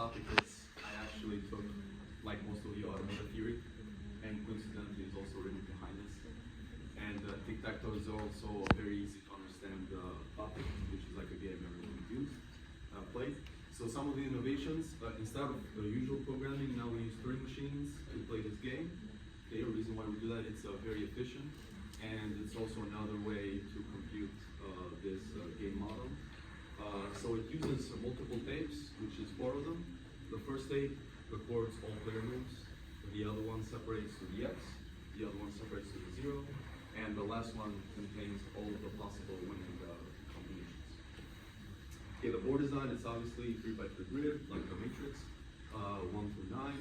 topic is I actually took, like most of you, automated theory, and coincidentally is also written behind this. And tic-tac-toe is also a very easy to understand topic, which is like a game everyone use, play. So some of the innovations, instead of the usual programming, now we use Turing machines to play this game. Okay, the reason why we do that, it's very efficient, and it's also another way to compute this game model. So it uses multiple tapes, which is 4 of them. The first tape records all player moves, the other one separates to the X, the other one separates to the 0, and the last one contains all of the possible winning combinations. Okay, the board design is obviously 3x3 grid, like the matrix, 1 through 9,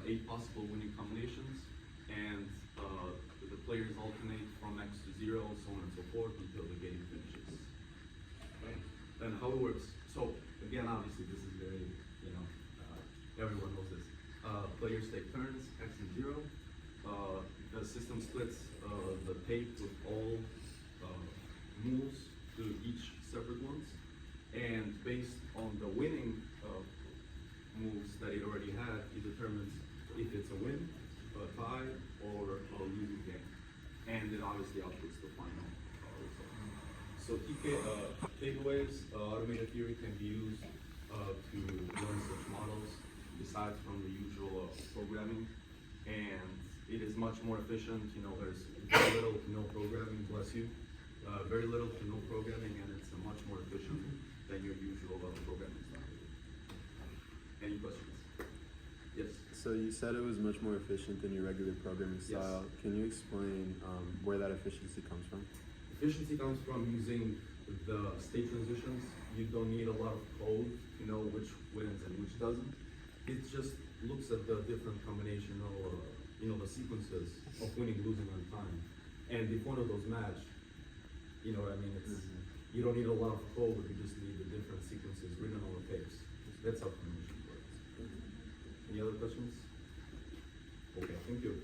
8 possible winning combinations, and the players alternate from X to 0, so on and so forth, until the game finishes. Okay. And how it works. So again, obviously this is very, everyone knows this. Players take turns, X and 0. The system splits the tape with all moves to each separate ones. And based on the winning moves that it already had, it determines if it's a win, a tie, or a losing game. And it obviously outputs the final result. So takeaways, automated theory can be used to learn such models besides from the usual programming. And it is much more efficient. There's very little to no programming, bless you. Very little to no programming, and it's much more efficient than your usual programming style. Any questions? Yes? So you said it was much more efficient than your regular programming style. Yes. Can you explain where that efficiency comes from? Efficiency comes from using the state transitions. You don't need a lot of code to know which wins and which doesn't. It just looks at the different combination of, the sequences of winning, losing, on time. And if one of those match, you know what I mean? You don't need a lot of code, you just need the different sequences written on the tapes. That's how combination works. Any other questions? Okay, thank you.